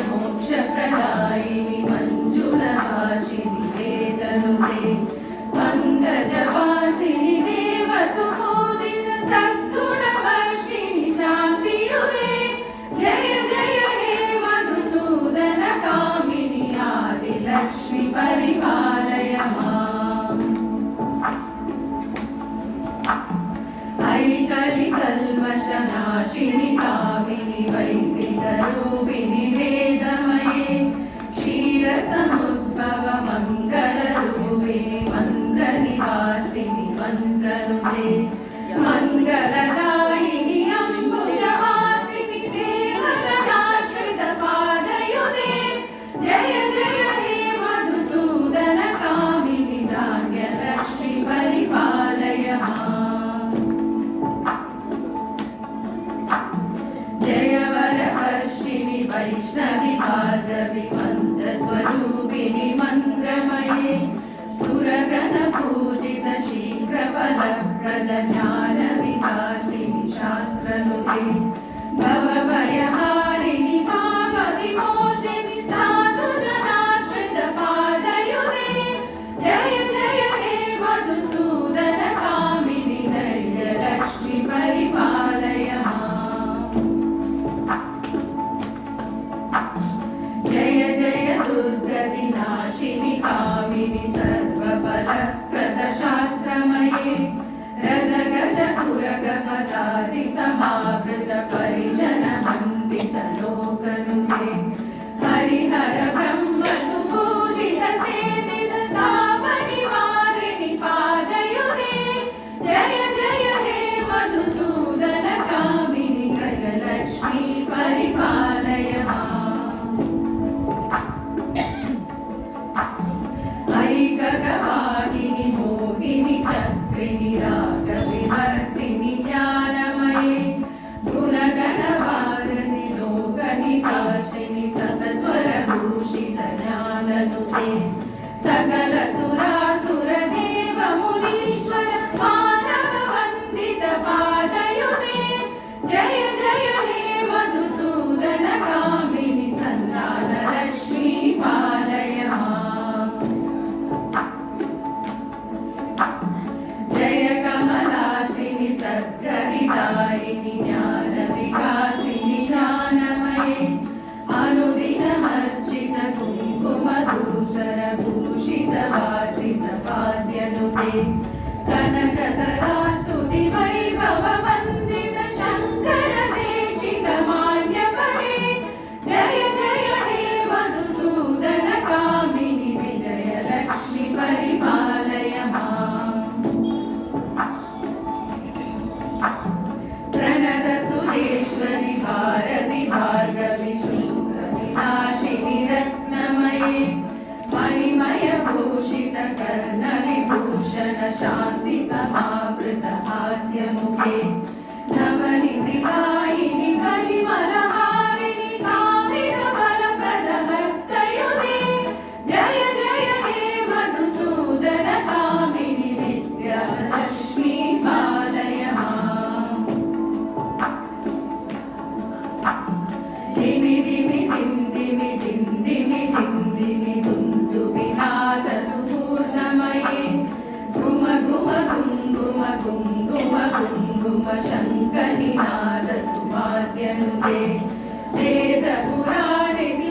मोक्षप्रदायिनि मञ्जुलवासिनि वेदनुते पङ्कजवासिनि देवसुपूजित सद्गुणवर्षिणि शान्तियुते जय जय हे मधुसूदन कामिनि आदिलक्ष्मि परिपालय माम् ऐकलिकल्मषनाशिनि कामिनि वैदिकरूपिणि वेदमये क्षीरसमुद्भव मङ्गलरूपिणि मन्त्रनिवासिनि मन्त्रनुते मङ्गलदायिनि अम्बुजवासिनि देवगणाश्रितपादयुते जय जय हे मधुसूदन कामिनि धान्यलक्ष्मि परिपालय माम् जय वरवर्षिणि वैष्णवि भार्गवि मन्त्रस्वरूपिणि मन्त्रमये सुरगणपूजित शीघ्रफलप्रद ज्ञानविकासिनि शास्त्रनुते भवभयहारिणि पापविमोचिनि साधुजनाश्रितपादयुते जय जय हे मधुसूदन कामिनि धैर्यलक्ष्मि परिपालय जय जय दुर्गतिनाशिनि कामिनि सर्वफलप्रदशास्त्रमये रदगजतुरगपदादिसमावृत परिजनवन्दितलोकनुते हरिहर ब्रह्म सुपूजित सेवित तापनिवारिणि पादयुते जय जय हे मधुसूदन कामिनि गजलक्ष्मी परिपालय ऐकगवाहिनि मोहिनि चक्रिणि रागविवर्तिनि ज्ञानमये गुणगणवारिणि लोकहिताशिनि सतस्वरभूषित ज्ञाननुते सकलसुरासुरदेव मुनीश्वर मानववन्दित पादयुते जय जय हे मधुसूदन कामिनि सन्तानलक्ष्मी पालय जय कमलासिनि सद्गरिदायिनि ज्ञानविकासिनि ज्ञानमये अनुदिनमर्चित कुङ्कुमधूसरभूषित वासित पाद्यनुते कनकतरास्तुति वैभववन्दित शङ्कर देशिक मान्यपरे जय जय हे मधुसूदन कामिनि विजयलक्ष्मि परिपालय प्रणत सुरेश्वरि भारति भार्गवि शूद्रविनाशिनि रत्नमये मणिमय भूषित कर्णविभूषण शान्ति समावृत हास्यमुखे नवनिधिदायिनि कलिमलहारिणि कामित फलप्रद हस्तयुते जय जय हे मधुसूदन कामिनि विद्यालक्ष्मी पालय धिमि धिमि धिन्दिमि धिन्दिमि धिन्दिमि दुन्दुभिनाद सुपूर्णमये घुम घुम घुङ्घुम घुङ्घुम घुङ्घुम शङ्खनिनाद सुवाद्यनुते वेदपुराणिनि